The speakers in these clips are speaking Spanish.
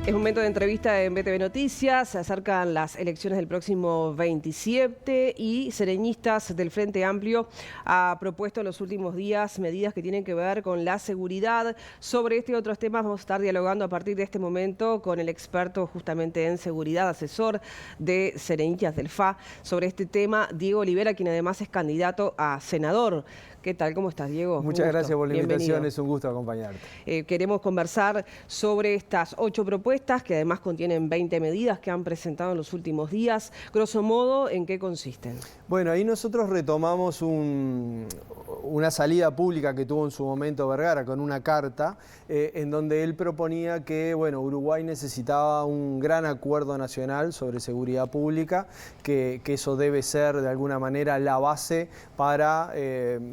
Es momento de entrevista en BTV Noticias. Se acercan las elecciones del próximo 27 y sereñistas del Frente Amplio ha propuesto en los últimos días medidas que tienen que ver con la seguridad. Sobre este y otros temas vamos a estar dialogando a partir de este momento con el experto justamente en seguridad, asesor de sereñistas del FA. Sobre este tema, Diego Olivera, quien además es candidato a senador. ¿Qué tal? ¿Cómo estás, Diego? Muchas gracias por la invitación, Bienvenido. es un gusto acompañarte. Queremos conversar sobre estas 8 propuestas que además contienen 20 medidas que han presentado en los últimos días. Grosso modo, ¿en qué consisten? Bueno, ahí nosotros retomamos una salida pública que tuvo en su momento Vergara con una carta en donde él proponía que Uruguay necesitaba un gran acuerdo nacional sobre seguridad pública, que eso debe ser de alguna manera la base para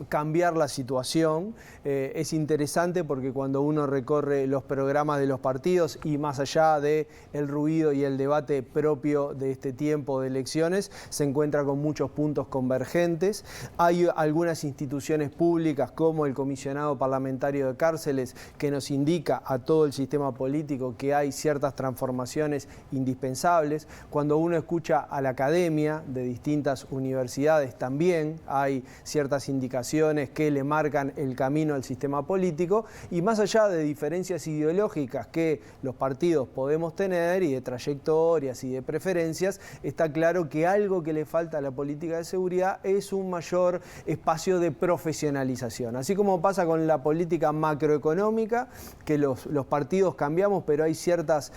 cambiar la situación. Es interesante porque cuando uno recorre los programas de los partidos y más allá del ruido y el debate propio de este tiempo de elecciones, se encuentra con muchos puntos convergentes. Hay algunas instituciones públicas como el Comisionado Parlamentario de Cárceles que nos indica a todo el sistema político que hay ciertas transformaciones indispensables. Cuando uno escucha a la academia de distintas universidades también hay ciertas indicaciones que le marcan el camino al sistema político, y más allá de diferencias ideológicas que los partidos podemos tener y de trayectorias y de preferencias, está claro que algo que le falta a la política de seguridad es un mayor espacio de profesionalización. Así como pasa con la política macroeconómica, que los partidos cambiamos, pero hay ciertas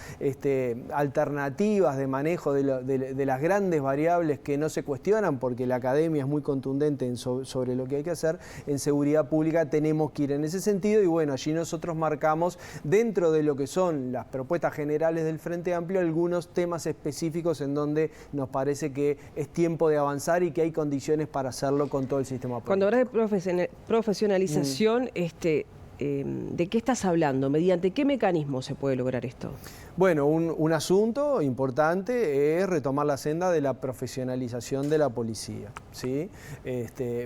alternativas de manejo de las grandes variables que no se cuestionan porque la academia es muy contundente sobre lo que hay que hacer. En seguridad pública tenemos que ir en ese sentido y allí nosotros marcamos dentro de lo que son las propuestas generales del Frente Amplio algunos temas específicos en donde nos parece que es tiempo de avanzar y que hay condiciones para hacerlo con todo el sistema público. Cuando hablas de profesionalización, ¿de qué estás hablando? ¿Mediante qué mecanismo se puede lograr esto? Bueno, un asunto importante es retomar la senda de la profesionalización de la policía, ¿sí?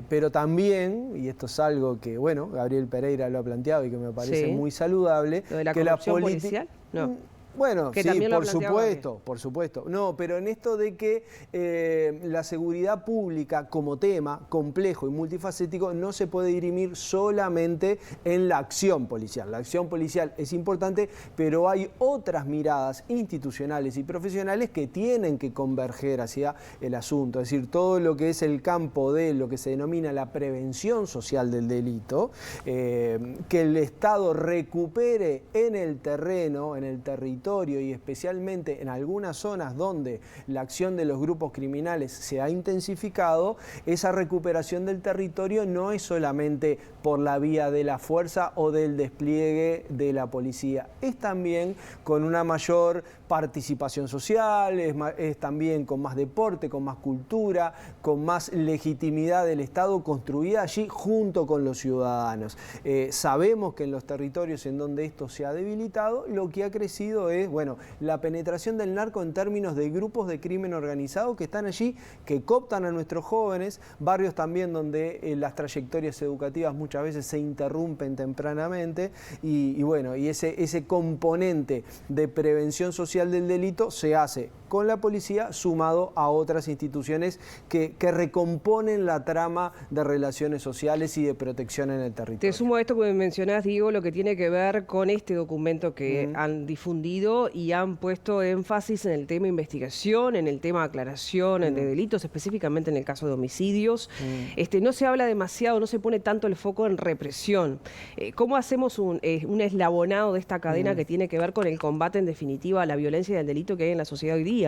Pero también, y esto es algo que, Gabriel Pereira lo ha planteado y que me parece muy saludable, ¿Lo de la que corrupción policial? No. Bueno, que sí, por supuesto. No, pero en esto de que la seguridad pública como tema complejo y multifacético no se puede dirimir solamente en la acción policial. La acción policial es importante, pero hay otras miradas institucionales y profesionales que tienen que converger hacia el asunto. Es decir, todo lo que es el campo de lo que se denomina la prevención social del delito, que el Estado recupere en el terreno, en el territorio, y especialmente en algunas zonas donde la acción de los grupos criminales se ha intensificado, esa recuperación del territorio no es solamente por la vía de la fuerza o del despliegue de la policía, es también con una mayor participación social, es también con más deporte, con más cultura, con más legitimidad del Estado construida allí junto con los ciudadanos. Sabemos que en los territorios en donde esto se ha debilitado, lo que ha crecido es la penetración del narco en términos de grupos de crimen organizado que están allí, que cooptan a nuestros jóvenes, barrios también donde las trayectorias educativas muchas veces se interrumpen tempranamente y ese componente de prevención social del delito se hace con la policía sumado a otras instituciones que recomponen la trama de relaciones sociales y de protección en el territorio. Te sumo a esto que mencionás, Diego, lo que tiene que ver con este documento que han difundido y han puesto énfasis en el tema investigación, en el tema aclaración de delitos, específicamente en el caso de homicidios. No se habla demasiado, no se pone tanto el foco en represión. ¿Cómo hacemos un eslabonado de esta cadena que tiene que ver con el combate, en definitiva, a la violencia y al delito que hay en la sociedad hoy día?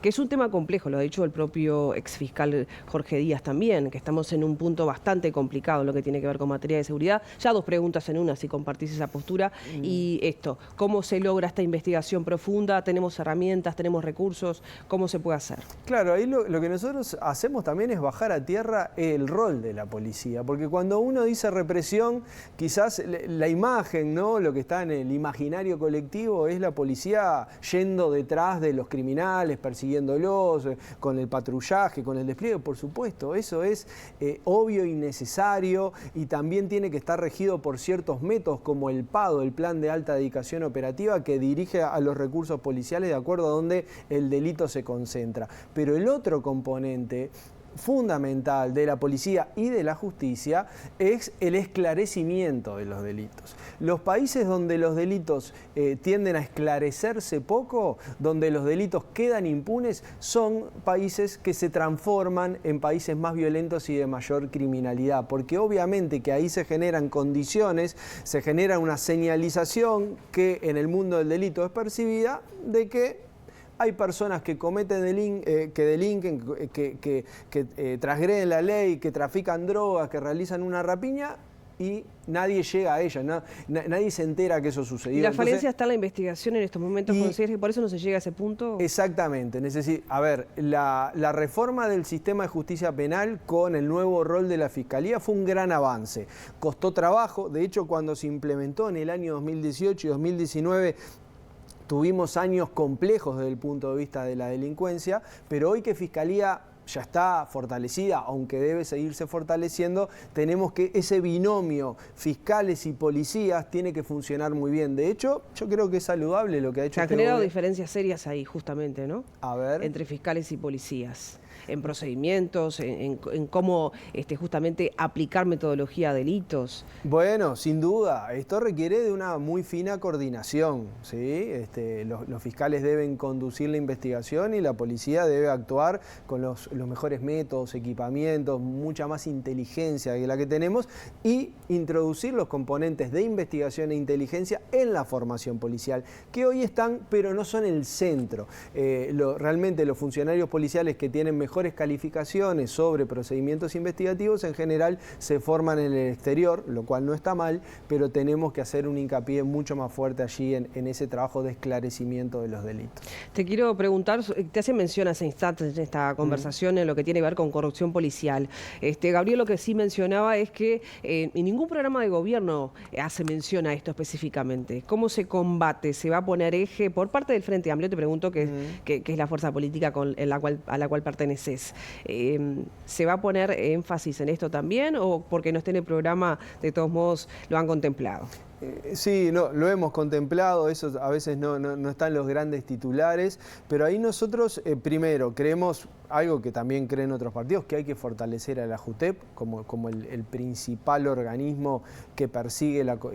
Que es un tema complejo, lo ha dicho el propio exfiscal Jorge Díaz también, que estamos en un punto bastante complicado en lo que tiene que ver con materia de seguridad. Ya 2 preguntas en una, si compartís esa postura. Y esto, ¿cómo se logra esta investigación profunda? ¿Tenemos herramientas, tenemos recursos? ¿Cómo se puede hacer? Claro, ahí lo que nosotros hacemos también es bajar a tierra el rol de la policía, porque cuando uno dice represión, quizás la imagen, ¿no? Lo que está en el imaginario colectivo es la policía yendo detrás de los criminales, penales, persiguiéndolos, con el patrullaje, con el despliegue, por supuesto, eso es obvio y necesario, y también tiene que estar regido por ciertos métodos como el PADO, el Plan de Alta Dedicación Operativa, que dirige a los recursos policiales de acuerdo a donde el delito se concentra. Pero el otro componente fundamental de la policía y de la justicia es el esclarecimiento de los delitos. Los países donde los delitos tienden a esclarecerse poco, donde los delitos quedan impunes, son países que se transforman en países más violentos y de mayor criminalidad, porque obviamente que ahí se generan condiciones, se genera una señalización que en el mundo del delito es percibida de que hay personas que cometen que delinquen, que transgreden la ley, que trafican drogas, que realizan una rapiña y nadie llega a ella, nadie se entera que eso sucedió. ¿Y la falencia está en la investigación en estos momentos? ¿Consideras que por eso no se llega a ese punto? Exactamente. A ver, la reforma del sistema de justicia penal con el nuevo rol de la Fiscalía fue un gran avance. Costó trabajo, de hecho cuando se implementó en el año 2018 y 2019, tuvimos años complejos desde el punto de vista de la delincuencia, pero hoy que Fiscalía ya está fortalecida, aunque debe seguirse fortaleciendo, tenemos que ese binomio fiscales y policías tiene que funcionar muy bien. De hecho, yo creo que es saludable lo que ha hecho. Se han generado diferencias serias ahí, justamente, ¿no? A ver. Entre fiscales y policías. En procedimientos, en cómo justamente aplicar metodología a delitos. Bueno, sin duda, esto requiere de una muy fina coordinación, ¿sí? Los fiscales deben conducir la investigación y la policía debe actuar con los mejores métodos, equipamientos, mucha más inteligencia que la que tenemos y introducir los componentes de investigación e inteligencia en la formación policial, que hoy están, pero no son el centro. Realmente los funcionarios policiales que tienen mejores calificaciones sobre procedimientos investigativos en general se forman en el exterior, lo cual no está mal, pero tenemos que hacer un hincapié mucho más fuerte allí en ese trabajo de esclarecimiento de los delitos. Te quiero preguntar, te hace mención hace instantes en esta conversación en lo que tiene que ver con corrupción policial. Gabriel lo que sí mencionaba es que en ningún programa de gobierno hace mención a esto específicamente. ¿Cómo se combate? ¿Se va a poner eje por parte del Frente Amplio? Te pregunto, que es la fuerza política a la cual pertenece. ¿Se va a poner énfasis en esto también o porque no esté en el programa, de todos modos, lo han contemplado? Sí, no, lo hemos contemplado, eso a veces no están los grandes titulares, pero ahí nosotros, primero, creemos algo que también creen otros partidos, que hay que fortalecer a la JUTEP como el principal organismo que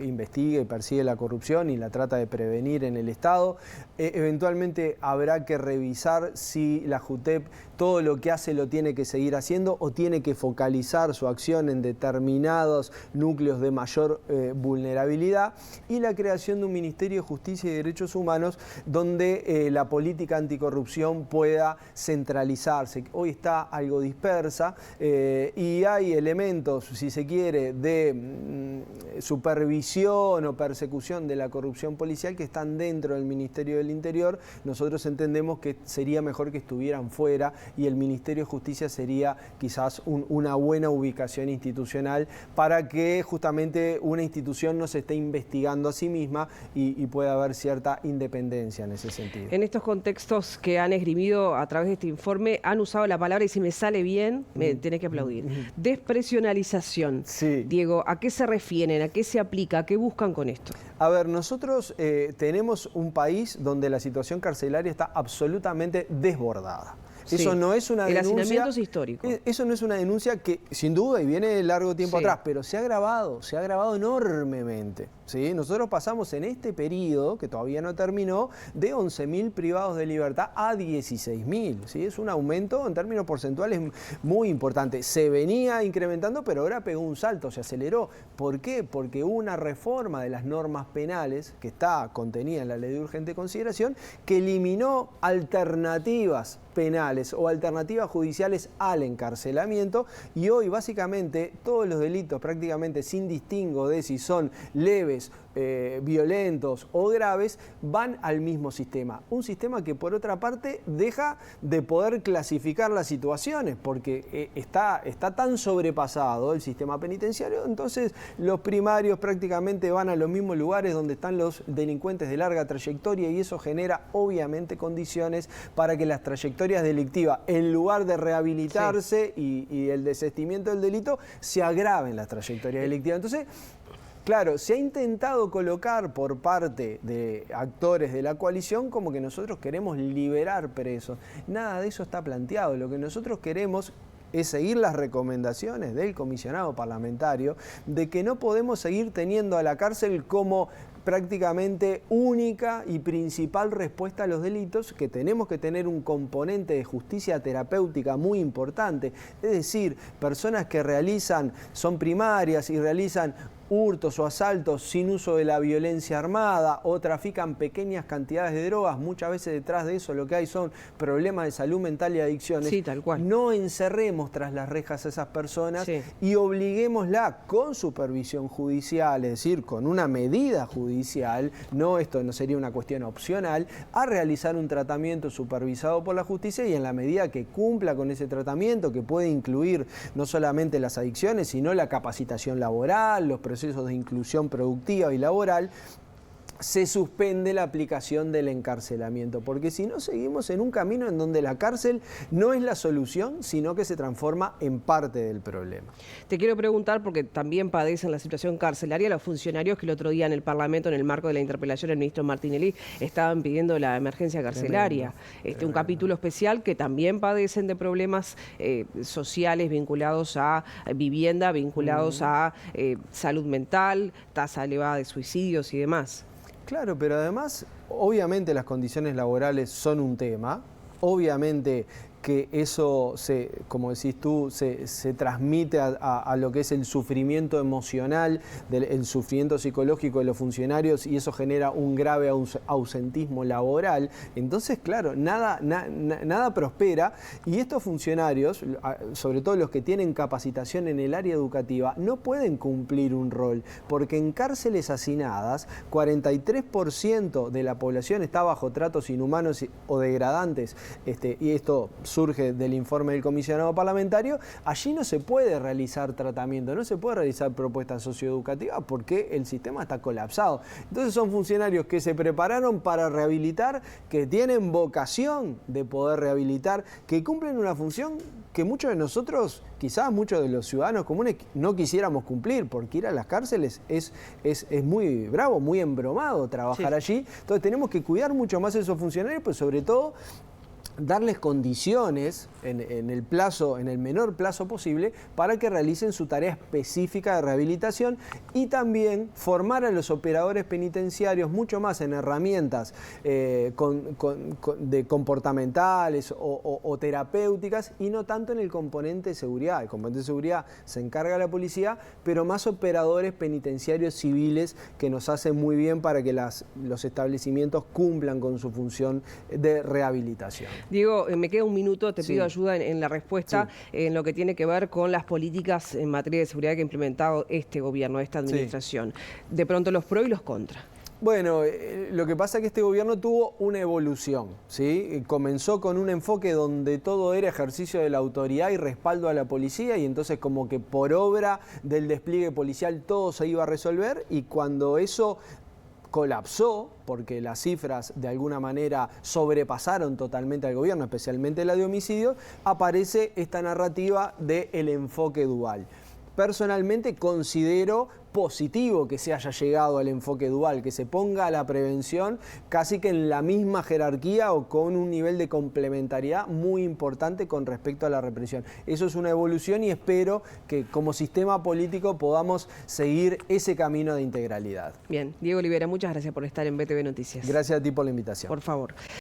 investiga y persigue la corrupción y la trata de prevenir en el Estado. Eventualmente habrá que revisar si la JUTEP todo lo que hace lo tiene que seguir haciendo o tiene que focalizar su acción en determinados núcleos de mayor vulnerabilidad, y la creación de un Ministerio de Justicia y Derechos Humanos donde la política anticorrupción pueda centralizarse. Hoy está algo dispersa y hay elementos, si se quiere, de supervisión o persecución de la corrupción policial que están dentro del Ministerio del Interior. Nosotros entendemos que sería mejor que estuvieran fuera y el Ministerio de Justicia sería quizás una buena ubicación institucional para que justamente una institución no se esté investigando a sí misma y pueda haber cierta independencia en ese sentido. En estos contextos que han esgrimido a través de este informe, han usado la palabra, y si me sale bien, me tenés que aplaudir, despresionalización. Sí. Diego, ¿a qué se refieren? ¿A qué se aplica? ¿A qué buscan con esto? A ver, nosotros tenemos un país donde la situación carcelaria está absolutamente desbordada. Sí. Eso no es una denuncia. El hacinamiento es histórico. Eso no es una denuncia que, sin duda, y viene de largo tiempo atrás, pero se ha agravado enormemente. ¿Sí? Nosotros pasamos en este periodo, que todavía no terminó, de 11.000 privados de libertad a 16.000. ¿Sí? Es un aumento en términos porcentuales muy importante. Se venía incrementando, pero ahora pegó un salto, se aceleró. ¿Por qué? Porque hubo una reforma de las normas penales, que está contenida en la Ley de Urgente Consideración, que eliminó alternativas penales o alternativas judiciales al encarcelamiento, y hoy básicamente todos los delitos, prácticamente sin distingo de si son leves leves, violentos o graves, van al mismo sistema. Un sistema que por otra parte deja de poder clasificar las situaciones porque está tan sobrepasado el sistema penitenciario, entonces los primarios prácticamente van a los mismos lugares donde están los delincuentes de larga trayectoria y eso genera obviamente condiciones para que las trayectorias delictivas, en lugar de rehabilitarse y el desistimiento del delito, se agraven las trayectorias delictivas. Entonces, claro, se ha intentado colocar por parte de actores de la coalición como que nosotros queremos liberar presos. Nada de eso está planteado. Lo que nosotros queremos es seguir las recomendaciones del comisionado parlamentario de que no podemos seguir teniendo a la cárcel como prácticamente única y principal respuesta a los delitos, que tenemos que tener un componente de justicia terapéutica muy importante, es decir, personas que son primarias y realizan hurtos o asaltos sin uso de la violencia armada o trafican pequeñas cantidades de drogas, muchas veces detrás de eso lo que hay son problemas de salud mental y adicciones. Sí, tal cual. No encerremos tras las rejas a esas personas y obliguémosla con supervisión judicial, es decir, con una medida judicial, esto no sería una cuestión opcional, a realizar un tratamiento supervisado por la justicia y en la medida que cumpla con ese tratamiento, que puede incluir no solamente las adicciones, sino la capacitación laboral, los procesos de inclusión productiva y laboral, se suspende la aplicación del encarcelamiento, porque si no seguimos en un camino en donde la cárcel no es la solución, sino que se transforma en parte del problema. Te quiero preguntar, porque también padecen la situación carcelaria los funcionarios que el otro día en el Parlamento, en el marco de la interpelación del ministro Martinelli, estaban pidiendo la emergencia carcelaria. Un capítulo especial que también padecen de problemas sociales vinculados a vivienda, vinculados a salud mental, tasa elevada de suicidios y demás. Claro, pero además, obviamente las condiciones laborales son un tema, obviamente que eso, como decís tú, se transmite a lo que es el sufrimiento emocional, el sufrimiento psicológico de los funcionarios y eso genera un grave ausentismo laboral. Entonces, claro, nada prospera y estos funcionarios, sobre todo los que tienen capacitación en el área educativa, no pueden cumplir un rol, porque en cárceles hacinadas, 43% de la población está bajo tratos inhumanos o degradantes, y esto surge del informe del comisionado parlamentario. Allí no se puede realizar tratamiento, no se puede realizar propuestas socioeducativas porque el sistema está colapsado. Entonces son funcionarios que se prepararon para rehabilitar, que tienen vocación de poder rehabilitar, que cumplen una función que muchos de nosotros, quizás muchos de los ciudadanos comunes, no quisiéramos cumplir, porque ir a las cárceles es muy bravo, muy embromado trabajar allí. Entonces tenemos que cuidar mucho más a esos funcionarios, pues sobre todo darles condiciones en el menor plazo posible para que realicen su tarea específica de rehabilitación y también formar a los operadores penitenciarios mucho más en herramientas de comportamentales o terapéuticas y no tanto en el componente de seguridad. El componente de seguridad se encarga la policía, pero más operadores penitenciarios civiles que nos hacen muy bien para que los establecimientos cumplan con su función de rehabilitación. Diego, me queda un minuto, te pido ayuda en la respuesta en lo que tiene que ver con las políticas en materia de seguridad que ha implementado este gobierno, esta administración. De pronto los pros y los contras. Bueno, lo que pasa es que este gobierno tuvo una evolución, ¿sí? Comenzó con un enfoque donde todo era ejercicio de la autoridad y respaldo a la policía y entonces como que por obra del despliegue policial todo se iba a resolver y cuando eso colapsó, porque las cifras de alguna manera sobrepasaron totalmente al gobierno, especialmente la de homicidios, aparece esta narrativa del enfoque dual. Personalmente considero positivo que se haya llegado al enfoque dual, que se ponga a la prevención casi que en la misma jerarquía o con un nivel de complementariedad muy importante con respecto a la represión. Eso es una evolución y espero que como sistema político podamos seguir ese camino de integralidad. Bien, Diego Olivera, muchas gracias por estar en BTV Noticias. Gracias a ti por la invitación. Por favor.